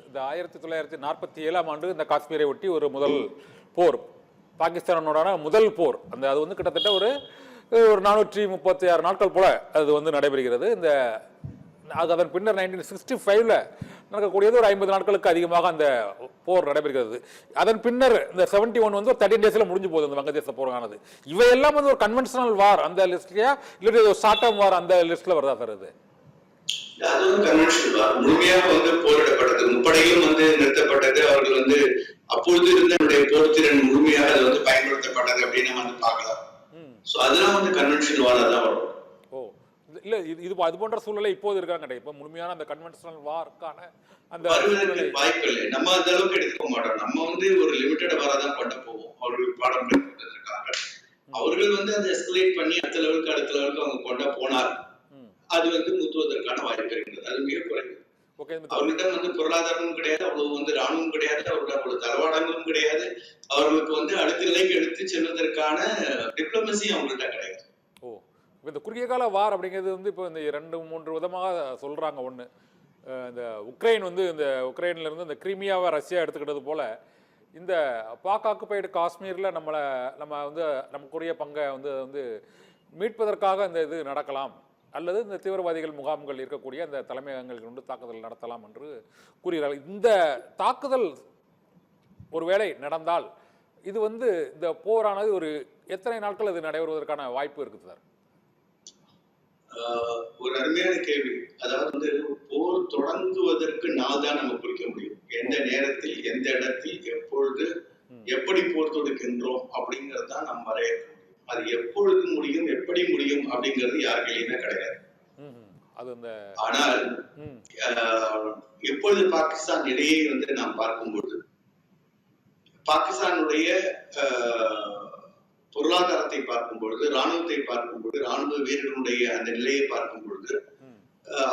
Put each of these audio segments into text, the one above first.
இந்த 1947ஆம் ஆண்டு இந்த காஷ்மீரை ஒட்டி ஒரு முதல் போர், பாகிஸ்தானோட முதல் போர். அது வந்து கிட்டத்தட்ட ஒரு 436 நாட்கள் போல அது நடைபெறுகிறது. அதன் பின்னர் 1965ல் நடக்கக்கூடியது ஒரு 50 நாட்களுக்கு அதிகமாக அந்த போர் நடைபெறுகிறது. அதன் பின்னர் இந்த 71 ஒரு 13 டேஸ்ல முடிஞ்சு போகுது அந்த வங்கதேச போரானது. இவையெல்லாம் ஒரு கன்வென்ஷனல் வார் அந்த லிஸ்ட்லயா இல்லை ஒரு ஷார்ட் டேர்ம் வார் அந்த லிஸ்ட்ல வருதா சார்? அது கன்வென்ஷனல் வார். முழுமையாக போரிடப்பட்டது, முப்படையும் நிறுத்தப்பட்டது. அவர்கள் அப்பொழுது இருந்த போர்த்திறன் முழுமையாக அது பயன்படுத்தப்பட்டது அப்படின்னு நம்ம பார்க்கலாம். சோ அதெல்லாம் கன்வென்ஷனல் வாரா தான் வரும். இல்ல இது அது போன்ற சூழ்நிலை இப்போது இருக்காங்க. இப்ப முழுமையான அந்த கன்வென்ஷனல் வார்க்கான அந்த வாய்ப்பு இல்லை. நம்ம அந்த அளவுக்கு எடுத்துக்க மாட்டோம். நம்ம ஒரு லிமிட்டட் வாரா தான் பண்ண போவோம். அவர்களுக்கு பாடம் கற்பிப்பதற்காக அவர்கள் அந்த எஸ்கலேட் பண்ணி அடுத்த லெவலுக்கு அவங்க கொண்ட போனார். அது முத்துவதற்கான வாய்ப்பு இருக்கிறது. அது மிக குறைவு. அவர்களிடம் பொருளாதாரமும் கிடையாது, அவ்வளவு ராணுவம் கிடையாது, அவர்களிடம் அவ்வளவு தளவாடங்களும் கிடையாது. அவர்களுக்கு அடுத்த நிலைக்கு எடுத்து செல்வதற்கான டிப்ளமசி அவங்கள்ட்ட கிடையாது. இந்த குறுகிய கால வார் அப்படிங்கிறது இப்போ இந்த 2-3 விதமாக சொல்றாங்க. ஒன்று, இந்த உக்ரைன் இந்த உக்ரைன்ல இருந்து இந்த கிரீமியாவை ரஷ்யா எடுத்துக்கிட்டது போல இந்த பாக் ஆக்குபைடு காஷ்மீர்ல நம்ம நமக்குரிய பங்கை மீட்பதற்காக இந்த இது நடக்கலாம், அல்லது இந்த தீவிரவாதிகள் முகாம்கள் இருக்கக்கூடிய அந்த தலைமையகங்கள் கொண்டு தாக்குதல் நடத்தலாம் என்று கூறுகிறார்கள். இந்த தாக்குதல் ஒருவேளை நடந்தால் இது இந்த போரானது ஒரு எத்தனை நாட்கள் அது நடைபெறுவதற்கான வாய்ப்பு இருக்குது சார்? ஒரு அருமையான கேள்வி. அதாவது போர் தொடங்குவதற்கு நாள் தான் நம்ம குறிக்க முடியும். எந்த நேரத்தில், எந்த இடத்தில், எப்பொழுது, எப்படி போர் தொடுக்கின்றோம் அப்படிங்கிறது தான் நம்ம வரையறுக்க முடியும். அது எப்பொழுது முடியும், எப்படி முடியும் அப்படிங்கிறது யார் கையிலுமே கிடையாது. ஆனால் எப்பொழுது பாகிஸ்தான் இடையே நாம் பார்க்கும்போது பாகிஸ்தானுடைய பொருளாதாரத்தை பார்க்கும் பொழுது, ராணுவத்தை பார்க்கும் பொழுது, ராணுவ வீரர்களுடைய அந்த நிலையை பார்க்கும் பொழுது,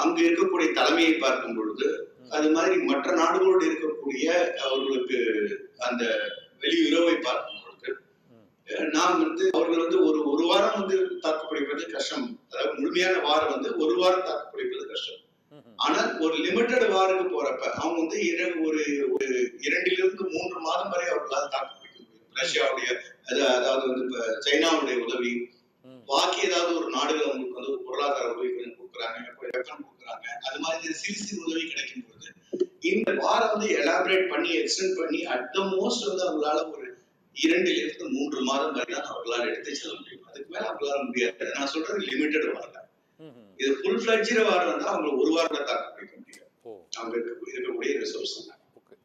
அங்கு இருக்கக்கூடிய தலைமையை பார்க்கும் பொழுது, அது மாதிரி மற்ற நாடுகளோடு இருக்கக்கூடிய அவர்களுக்கு அந்த வெளியுறவை பார்க்கும் பொழுது, நாம் அவர்கள் ஒரு வாரம் தாக்குப்பிடிப்பது கஷ்டம். அதாவது முழுமையான வாரம் ஒரு வாரம் தாக்குப்பிடிப்பது கஷ்டம். ஆனால் ஒரு லிமிட்டட் வாருக்கு போறப்ப அவங்க ஒரு 2-3 மாதம் வரை அவர்களால் தாக்குப்பிடிக்க முடியும். ரஷ்யாவுடைய அதாவது இப்ப சைனாவுடைய உதவி, பாக்கி ஏதாவது ஒரு நாடுகள் அவங்களுக்கு பொருளாதார உதவி கொஞ்சம் கொடுக்குறாங்க, வெப்பன் கொடுக்குறாங்க. அது மாதிரி சிறு உதவி கிடைக்கும் பொழுது இந்த வாரம் எலாபரேட் பண்ணி எக்ஸ்டெண்ட் பண்ணி அட் த மோஸ்ட் அவங்களால ஒரு 2-3 மாதம் வரை தான் அவர்களால் எடுத்து செல்ல முடியும். அதுக்கு மேல அவங்களால முடியாது. நான் சொல்றது லிமிட்டட் வாரம். இது ஃபுல் ஃபிளட்ஜ்ட் வாரம் தான் அவங்க ஒரு வாரத்துல தாக்கு பிடிக்க முடியும். அவங்க இருக்கக்கூடிய ரிசோர்ஸ்.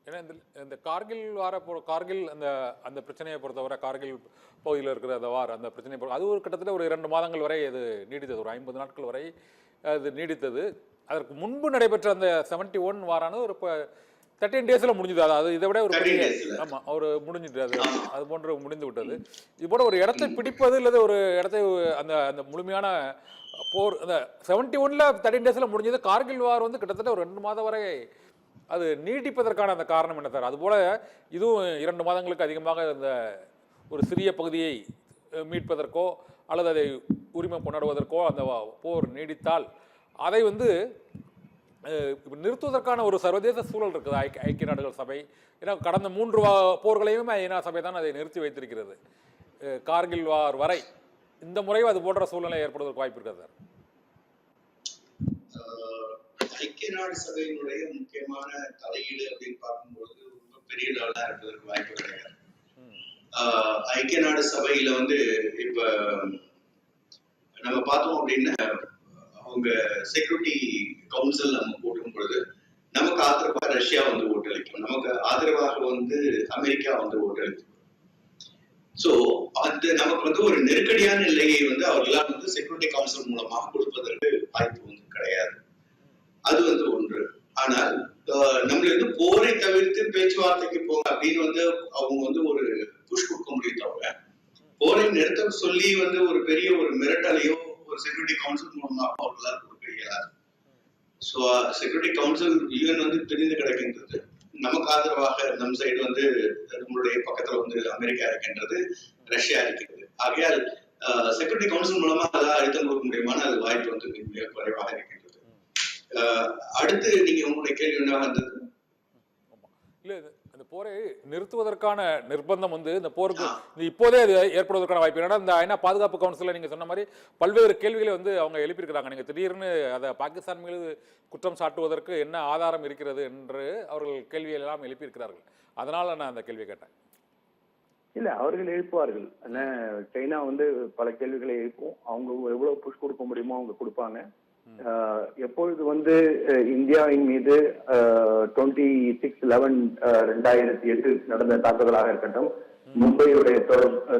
ஏன்னா இந்த கார்கில் கார்கில் அந்த பிரச்சனையை பொறுத்தவரை, கார்கில் பகுதியில் இருக்கிற அந்த அந்த பிரச்சனையை அது ஒரு கிட்டத்தட்ட ஒரு 2 மாதங்கள் வரை அது நீடித்தது, ஒரு 50 நாட்கள் வரை அது நீடித்தது. அதற்கு முன்பு நடைபெற்ற அந்த 71 வாரானது ஒரு 13 டேஸ்ல முடிஞ்சது. அதாவது இதை விட ஒரு பெரிய முடிஞ்சிட்டு அது போன்று முடிந்து விட்டது. இது போல ஒரு இடத்தை பிடிப்பது இல்லது ஒரு இடத்தை அந்த முழுமையான போர் அந்த 71ல் 13 டேஸ்ல முடிஞ்சது. கார்கில் வார் கிட்டத்தட்ட ஒரு 2 மாதம் வரை அது நீட்டிப்பதற்கான அந்த காரணம் என்ன சார்? அதுபோல இதுவும் 2 மாதங்களுக்கு அதிகமாக இந்த ஒரு சிறிய பகுதியை மீட்பதற்கோ அல்லது அதை உரிமை கொண்டாடுவதற்கோ அந்த போர் நீடித்தால் அதை நிறுத்துவதற்கான ஒரு சர்வதேச சூழல் இருக்குது. ஐக்கிய நாடுகள் சபை, ஏன்னா கடந்த 3 போர்களையும் ஐநா சபை தான் அதை நிறுத்தி வைத்திருக்கிறது. கார்கில் வார் வரை இந்த முறையும் அது போன்ற சூழ்நிலை ஏற்படுவதற்கு வாய்ப்பு இருக்காது சார்? ஐக்கிய நாடு சபையினுடைய முக்கியமான தலையீடு அப்படின்னு பார்க்கும்போது ரொம்ப பெரிய லெவலா இருப்பதற்கு வாய்ப்பு கிடையாது. ஐக்கிய நாடு சபையில இப்ப நம்ம பார்த்தோம் அப்படின்னா அவங்க செக்யூரிட்டி கவுன்சில் நம்ம போடும் பொழுது நமக்கு ஆதரவாக ரஷ்யா ஓட்டளிக்கும், நமக்கு ஆதரவாக அமெரிக்கா ஓட்டளிக்கும். சோ அது நமக்கு ஒரு நெருக்கடியான நிலையை அவர்களால் செக்யூரிட்டி கவுன்சில் மூலமாக கொடுப்பதற்கு வாய்ப்பு கிடையாது. அது ஒன்று. ஆனால் நம்மள போரை தவிர்த்து பேச்சுவார்த்தைக்கு போங்க அப்படின்னு அவங்க ஒரு புஷ் கொடுக்க முடியும் தவிர போரை நிறுத்த சொல்லி ஒரு பெரிய ஒரு மிரட்டலையோ ஒரு செக்யூரிட்டி கவுன்சில் மூலமாக அவர்களால் கொடுக்க இயலாது. சோ செக்யூரிட்டி கவுன்சில் யூஎன் பிரிந்து கிடக்கின்றது. நமக்கு ஆதரவாக நம் சைடு நம்மளுடைய பக்கத்துல அமெரிக்கா இருக்கின்றது, ரஷ்யா இருக்கிறது. ஆகையால் செக்யூரிட்டி கவுன்சில் மூலமா அதான் அழுத்தம் கொடுக்க முடியுமான அது வாய்ப்பு மிக குறைவாக இருக்கின்றது. அடுத்து நீங்க உங்களுடைய கேள்வி என்ன வந்தது? இல்ல அந்த போரை நிறுத்துவதற்கான நிர்பந்தம் வந்து இந்த போருக்கு இப்போதே அது ஏற்படுவதற்கான வாய்ப்பு. ஏன்னா இந்த ஐநா பாதுகாப்பு கவுன்சில நீங்க சொன்ன மாதிரி பல்வேறு கேள்விகளை வந்து அவங்க எழுப்பியிருக்கிறாங்க. நீங்க திடீர்னு அதை பாகிஸ்தான் மீது குற்றம் சாட்டுவதற்கு என்ன ஆதாரம் இருக்கிறது என்று அவர்கள் கேள்விகள் எல்லாம் எழுப்பியிருக்கிறார்கள். அதனால நான் அந்த கேள்வி கேட்டேன். இல்ல, அவர்கள் எழுப்புவார்கள். ஆனா சைனா வந்து பல கேள்விகளை எழுப்பும். அவங்க எவ்வளவு புஷ் கொடுக்க முடியுமோ அவங்க கொடுப்பாங்க. எப்பொழுது வந்து இந்தியாவின் மீது 26/11/2008 நடந்த தாக்குதலாக இருக்கட்டும், மும்பையுடைய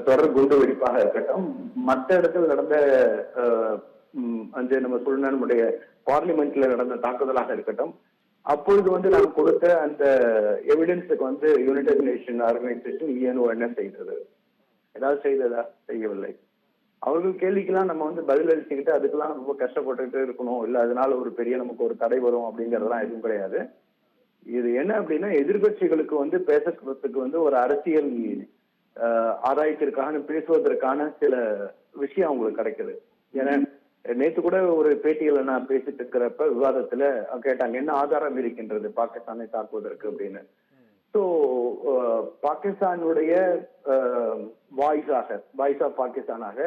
தொடர் குண்டு வெடிப்பாக இருக்கட்டும், மற்ற இடத்துல நடந்த அந்த நம்ம சொல்ல நம்முடைய பார்லிமெண்ட்ல நடந்த தாக்குதலாக இருக்கட்டும், அப்பொழுது வந்து நாம் கொடுத்த அந்த எவிடன்ஸுக்கு வந்து யுனைடெட் நேஷன் ஆர்கனைசேஷன் யூஎன்ஓ என்ன செய்தது? ஏதாவது செய்ததா? செய்யவில்லை. அவர்கள் கேள்விக்கெல்லாம் நம்ம வந்து பதில் அளிச்சுக்கிட்டு அதுக்கெல்லாம் ரொம்ப கஷ்டப்பட்டுட்டு இருக்கணும், இல்ல அதனால ஒரு பெரிய நமக்கு ஒரு தடை வரும் அப்படிங்கறதெல்லாம் எதுவும் கிடையாது. இது என்ன அப்படின்னா, எதிர்கட்சிகளுக்கு வந்து பேசுறதுக்கு வந்து ஒரு அரசியல் ஆதாயத்திற்காக பேசுவதற்கான சில விஷயம் அவங்களுக்கு கிடைக்குது. ஏன்னா நேத்து கூட ஒரு பேட்டியில நான் பேசிட்டு இருக்கிறப்ப விவாதத்துல கேட்டாங்க, என்ன ஆதாரம் இருக்கின்றது பாகிஸ்தானை தாக்குவதற்கு அப்படின்னு. ஸோ பாகிஸ்தானுடைய வாய்ஸ் ஆஃப் பாகிஸ்தானாக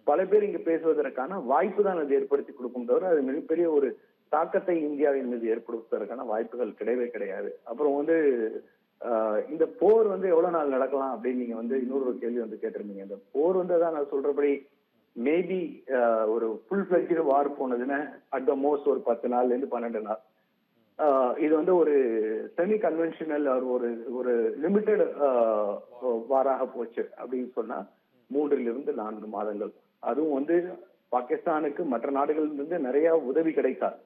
பல பேர் இங்க பேசுவதற்கான வாய்ப்பு தான் அது ஏற்படுத்தி கொடுக்கும் தவிர அது மிகப்பெரிய ஒரு தாக்கத்தை இந்தியாவின் மீது ஏற்படுத்துவதற்கான வாய்ப்புகள் கிடையவே கிடையாது. அப்புறம் வந்து இந்த போர் வந்து எவ்வளவு நாள் நடக்கலாம் அப்படின்னு நீங்க வந்து இன்னொரு கேள்வி வந்து கேட்டிருந்தீங்க. இந்த போர் வந்து அதான் நான் சொல்றபடி மேபி ஒரு ஃபுல் ஃபிளெட்ஜ்டு வார் போனதுன்னா அட் த மோஸ்ட் ஒரு 10 நாள்ல இருந்து 12 நாள். இது வந்து ஒரு செமி கன்வென்ஷனல் ஒரு ஒரு லிமிட்டெட் வாராக போச்சு அப்படின்னு சொன்னா 3 to 4 மாதங்கள். அதுவும் வந்து பாகிஸ்தானுக்கு மற்ற நாடுகளிலிருந்து நிறைய உதவி கிடைக்காது.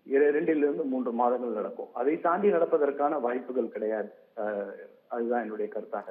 2 to 3 மாதங்கள் நடக்கும். அதை தாண்டி நடப்பதற்கான வாய்ப்புகள் கிடையாது. அதுதான் என்னுடைய கருத்தாக.